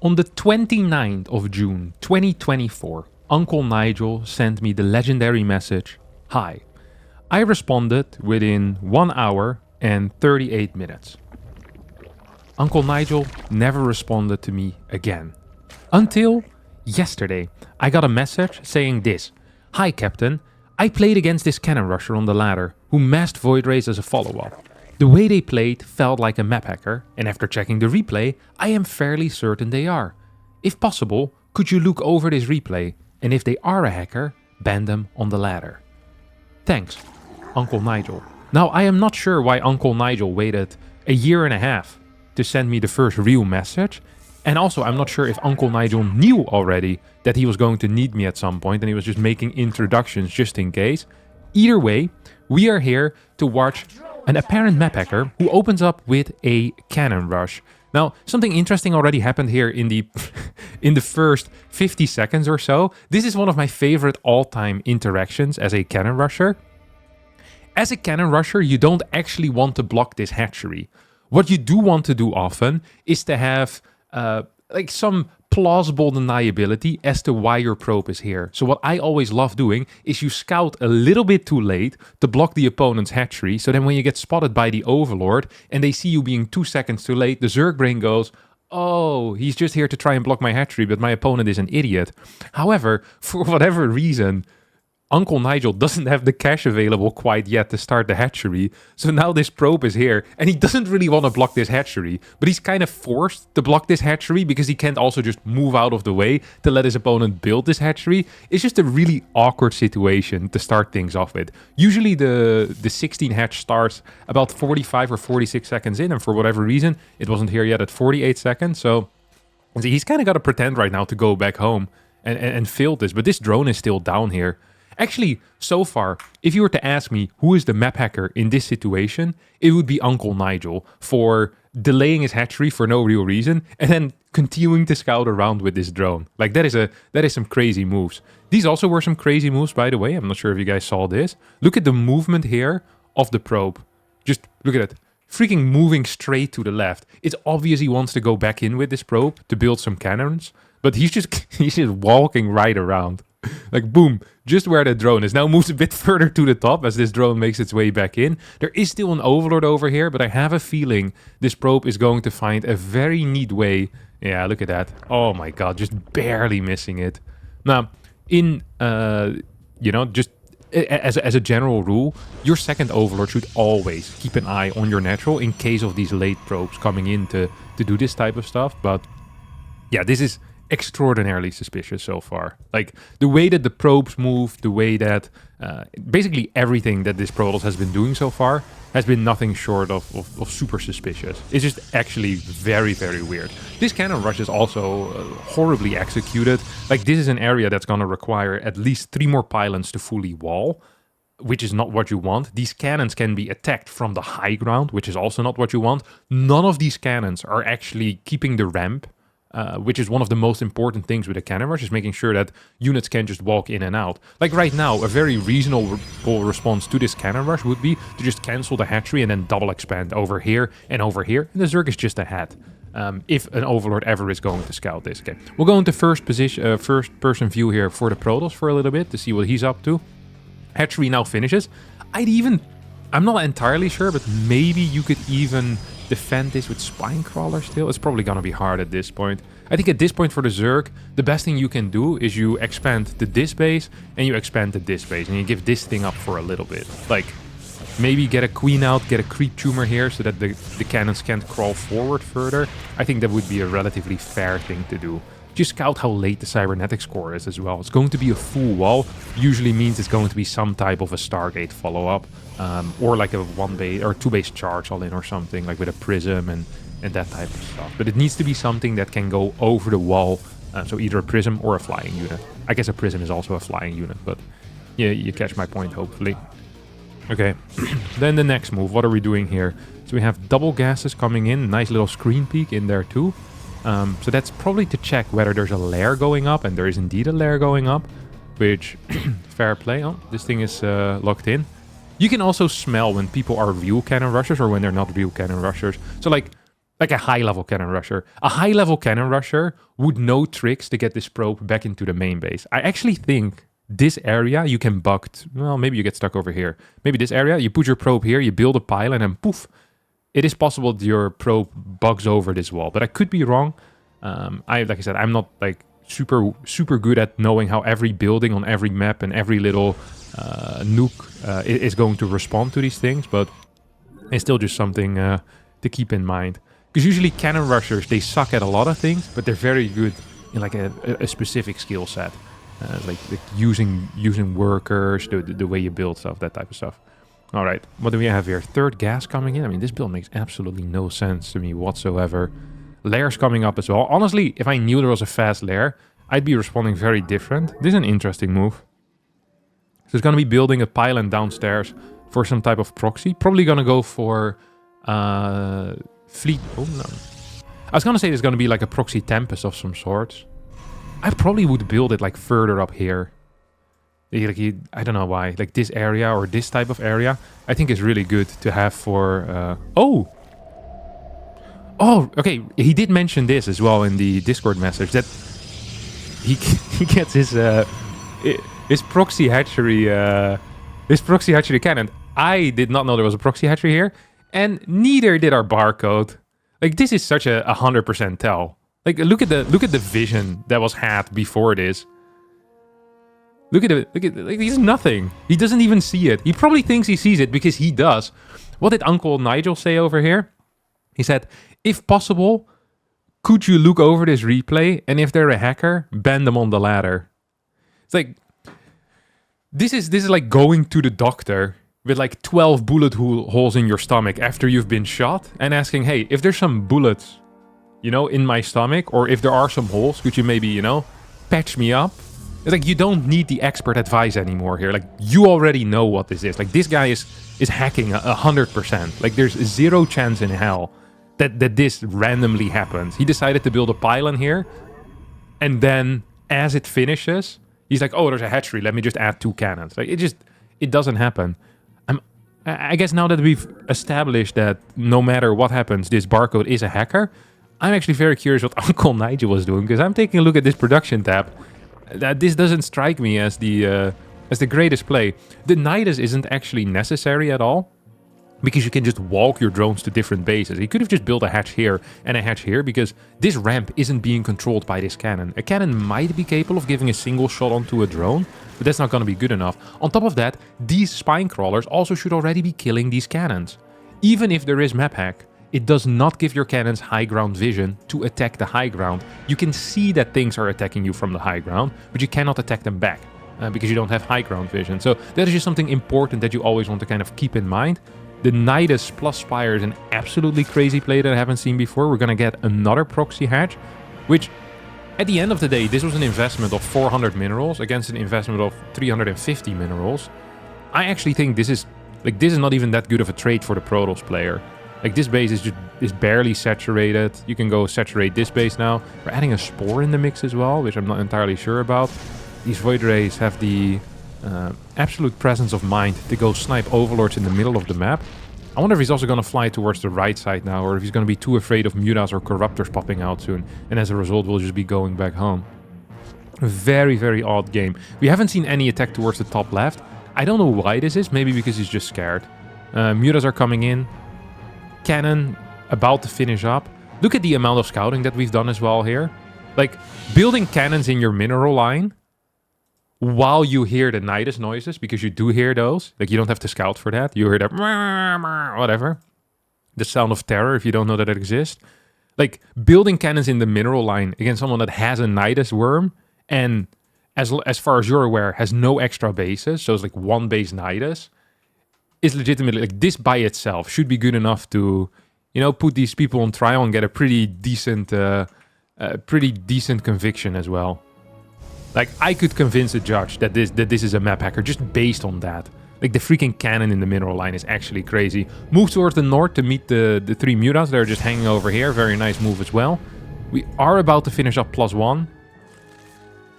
On the 29th of June 2024, Uncle Nigel sent me the legendary message, "Hi." I responded within 1 hour and 38 minutes. Uncle Nigel never responded to me again. Until yesterday, I got a message saying this: "Hi Captain, I played against this cannon rusher on the ladder, who massed Void Rays as a follow-up. The way they played felt like a map hacker, and after checking the replay, I am fairly certain they are. If possible, could you look over this replay, and if they are a hacker, ban them on the ladder. Thanks, Uncle Nigel." Now, I am not sure why Uncle Nigel waited a year and a half to send me the first real message, and also I'm not sure if Uncle Nigel knew already that he was going to need me at some point, and he was just making introductions just in case. Either way, we are here to watch an apparent map hacker who opens up with a cannon rush. Now, something interesting already happened here in the in the first 50 seconds or so. This is one of my favorite all-time interactions as a cannon rusher. As a cannon rusher, you don't actually want to block this hatchery. What you do want to do often is to have like some plausible deniability as to why your probe is here. So what I always love doing is you scout a little bit too late to block the opponent's hatchery, so then when you get spotted by the Overlord and they see you being 2 seconds too late, the Zerg brain goes, "Oh, he's just here to try and block my hatchery, but my opponent is an idiot." However, for whatever reason, Uncle Nigel doesn't have the cash available quite yet to start the hatchery, so now this probe is here, and he doesn't really want to block this hatchery, but he's kind of forced to block this hatchery because he can't also just move out of the way to let his opponent build this hatchery. It's just a really awkward situation to start things off with. Usually the 16 hatch starts about 45 or 46 seconds in, and for whatever reason, it wasn't here yet at 48 seconds, so he's kind of got to pretend right now to go back home and fill this, but this drone is still down here. Actually, so far, if you were to ask me who is the map hacker in this situation, it would be Uncle Nigel for delaying his hatchery for no real reason and then continuing to scout around with this drone. Like that is some crazy moves. These also were some crazy moves, by the way. I'm not sure if you guys saw this. Look at the movement here of the probe. Just look at it. Freaking moving straight to the left. It's obvious he wants to go back in with this probe to build some cannons, but he's just walking right around. Like boom, just where the drone is. Now moves a bit further to the top as this drone makes its way back in. There is still an Overlord over here, but I have a feeling this probe is going to find a very neat way. Yeah, look at that. Oh my god, just barely missing it. Now, in, just as a general rule, your second Overlord should always keep an eye on your natural in case of these late probes coming in to do this type of stuff. But yeah, this is extraordinarily suspicious so far. Like the way that the probes move, the way that basically everything that this Protoss has been doing so far has been nothing short of super suspicious. It's just actually very, very weird. This cannon rush is also horribly executed. Like this is an area that's going to require at least 3 more pylons to fully wall, which is not what you want. These cannons can be attacked from the high ground, which is also not what you want. None of these cannons are actually keeping the ramp, which is one of the most important things with a cannon rush, is making sure that units can just walk in and out. Like right now, a very reasonable response to this cannon rush would be to just cancel the hatchery and then double expand over here, and the Zerg is just ahead. If an Overlord ever is going to scout this. Okay, we'll go into first person view here for the Protoss for a little bit to see what he's up to. Hatchery now finishes. I'm not entirely sure, but maybe you could even defend this with Spinecrawler still. It's probably gonna be hard at this point. I think at this point for the Zerg, the best thing you can do is you expand the this base and you expand the this base and you give this thing up for a little bit. Like maybe get a queen out, get a creep tumor here so that the cannons can't crawl forward further. I think that would be a relatively fair thing to do. Just scout how late the cybernetics core is as well. It's going to be a full wall. Usually means it's going to be some type of a Stargate follow-up, or like a 1 base or 2 base charge all in or something, like with a prism and that type of stuff. But it needs to be something that can go over the wall, so either a prism or a flying unit. I guess a prism is also a flying unit, but yeah, you catch my point hopefully. Okay, then the next move. What are we doing here? So we have double gases coming in, nice little screen peek in there too. So that's probably to check whether there's a lair going up, and there is indeed a lair going up, which, fair play. Oh, this thing is locked in. You can also smell when people are real cannon rushers or when they're not real cannon rushers. So like, Like a high-level cannon rusher. A high-level cannon rusher would know tricks to get this probe back into the main base. I actually think this area you can bug... Well, maybe you get stuck over here. Maybe this area, you put your probe here, you build a pile, and then poof. It is possible that your probe bugs over this wall, but I could be wrong. Like I said, I'm not like super good at knowing how every building on every map and every little nuke is going to respond to these things, but it's still just something to keep in mind. Because usually cannon rushers, they suck at a lot of things, but they're very good in like a specific skill set. Like using workers, the way you build stuff, that type of stuff. All right, what do we have here? Third gas coming in. I mean, this build makes absolutely no sense to me whatsoever. Lairs coming up as well. Honestly, if I knew there was a fast lair, I'd be responding very different. This is an interesting move. So it's going to be building a pylon downstairs for some type of proxy. Probably going to go for fleet. Oh, no. I was going to say there's going to be like a proxy tempest of some sorts. I probably would build it like further up here. Like, I don't know why. Like this area or this type of area, I think is really good to have for... Oh, okay. He did mention this as well in the Discord message, that he gets his proxy hatchery cannon. I did not know there was a proxy hatchery here, and neither did our barcode. Like, this is such a 100% tell. Like, look at the vision that was had before this. Look at like, he's nothing. He doesn't even see it. He probably thinks he sees it because he does. What did Uncle Nigel say over here? He said, if possible, could you look over this replay, and if they're a hacker, ban them on the ladder. It's like, this is like going to the doctor with like 12 bullet holes in your stomach after you've been shot and asking, hey, if there's some bullets, you know, in my stomach, or if there are some holes, could you maybe, you know, patch me up? It's like, you don't need the expert advice anymore here. Like, you already know what this is. Like, this guy is hacking 100%. Like, there's zero chance in hell that this randomly happens. He decided to build a pylon here, and then as it finishes, he's like, oh, there's a hatchery. Let me just add 2 cannons. Like, it doesn't happen. I guess now that we've established that no matter what happens, this barcode is a hacker, I'm actually very curious what Uncle Nigel was doing, because I'm taking a look at this production tab. This doesn't strike me as the greatest play. The Nydus isn't actually necessary at all, because you can just walk your drones to different bases. You could have just built a hatch here and a hatch here, because this ramp isn't being controlled by this cannon. A cannon might be capable of giving a single shot onto a drone, but that's not going to be good enough. On top of that, these spine crawlers also should already be killing these cannons. Even if there is map hack, it does not give your cannons high ground vision to attack the high ground. You can see that things are attacking you from the high ground, but you cannot attack them back because you don't have high ground vision. So that is just something important that you always want to kind of keep in mind. The Nydus plus Spire is an absolutely crazy play that I haven't seen before. We're going to get another proxy hatch, which at the end of the day, this was an investment of 400 minerals against an investment of 350 minerals. I actually think this is not even that good of a trade for the Protoss player. Like, this base is barely saturated. You can go saturate this base now. We're adding a Spore in the mix as well, which I'm not entirely sure about. These Void Rays have the absolute presence of mind to go snipe Overlords in the middle of the map. I wonder if he's also going to fly towards the right side now, or if he's going to be too afraid of Mutas or Corruptors popping out soon, and as a result we'll just be going back home. Very, very odd game. We haven't seen any attack towards the top left. I don't know why this is, maybe because he's just scared. Mutas are coming in. Cannon about to finish up. Look at the amount of scouting that we've done as well here. Like, building cannons in your mineral line while you hear the Nydus noises, because you do hear those. Like, you don't have to scout for that. You hear that whatever. The sound of terror, if you don't know that it exists. Like, building cannons in the mineral line against someone that has a Nydus worm, and as far as you're aware, has no extra bases, so it's like one base Nydus, is legitimately, like, this by itself should be good enough to, you know, put these people on trial and get a pretty decent conviction as well. Like, I could convince a judge that this is a map hacker just based on that. Like, the freaking cannon in the mineral line is actually crazy. Move towards the north to meet the 3 Mutas. They're just hanging over here. Very nice move as well. We are about to finish up +1.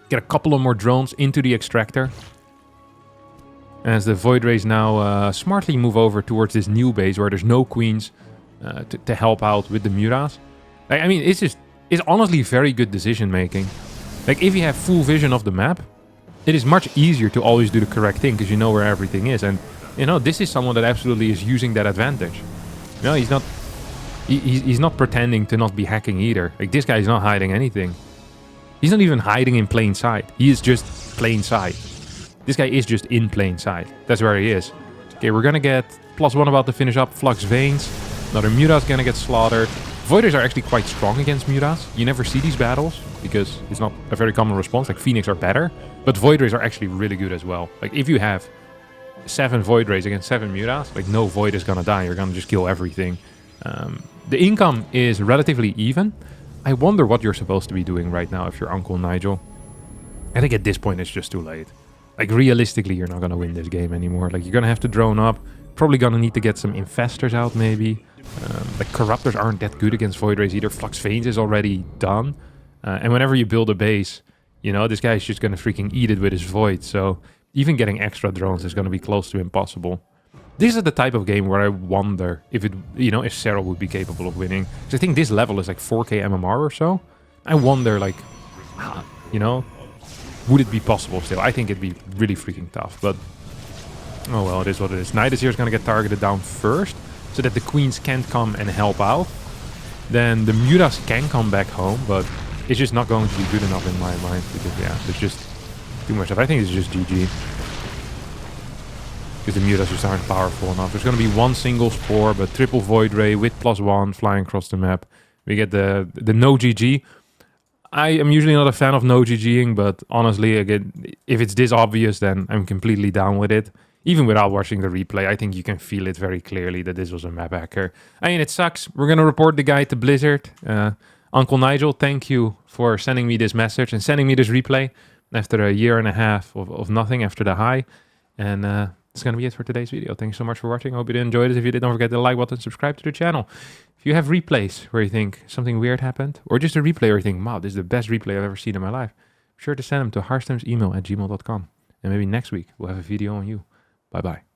Get a couple of more drones into the extractor. As the Void Rays now smartly move over towards this new base where there's no queens, to help out with the Muras. Like, I mean, it's honestly very good decision making. Like, if you have full vision of the map, it is much easier to always do the correct thing because you know where everything is. And, you know, this is someone that absolutely is using that advantage. You know, he's not pretending to not be hacking either. Like, this guy is not hiding anything. He's not even hiding in plain sight. He is just plain sight. This guy is just in plain sight. That's where he is. Okay, we're gonna get +1 about to finish up Flux Veins. Another Mutas gonna get slaughtered. Voiders are actually quite strong against Mutas. You never see these battles because it's not a very common response. Like, Phoenix are better, but Void Rays are actually really good as well. Like, if you have 7 Void Rays against 7 Mutas, like, no Void is gonna die. You're gonna just kill everything. The income is relatively even. I wonder what you're supposed to be doing right now if you're Uncle Nigel. I think at this point it's just too late. Like, realistically, you're not gonna win this game anymore. Like, you're gonna have to drone up. Probably gonna need to get some Infestors out, maybe. Like, Corruptors aren't that good against Void Rays either. Flux Veins is already done. And whenever you build a base, you know, this guy is just gonna freaking eat it with his Void. So even getting extra drones is gonna be close to impossible. This is the type of game where I wonder if it, you know, if Serral would be capable of winning. Because I think this level is like 4k MMR or so. I wonder, like, you know, would it be possible still? I think it'd be really freaking tough, but oh well, it is what it is. Nydus here is going to get targeted down first, so that the queens can't come and help out. Then the Mutas can come back home, but it's just not going to be good enough in my mind, because yeah, there's just too much stuff. I think it's just GG. Because the Mutas just aren't powerful enough. There's going to be one single Spore, but triple Void Ray with +1 flying across the map. We get the no GG. I am usually not a fan of no GGing, but honestly, again, if it's this obvious, then I'm completely down with it. Even without watching the replay, I think you can feel it very clearly that this was a map hacker. I mean, it sucks. We're going to report the guy to Blizzard. Uncle Nigel, thank you for sending me this message and sending me this replay after a year and a half of nothing after the high. And that's going to be it for today's video. Thank you so much for watching. I hope you did enjoy this. If you did, don't forget the like button, subscribe to the channel. If you have replays where you think something weird happened, or just a replay where you think, wow, this is the best replay I've ever seen in my life, be sure to send them to harstemsemail@gmail.com. And maybe next week we'll have a video on you. Bye-bye.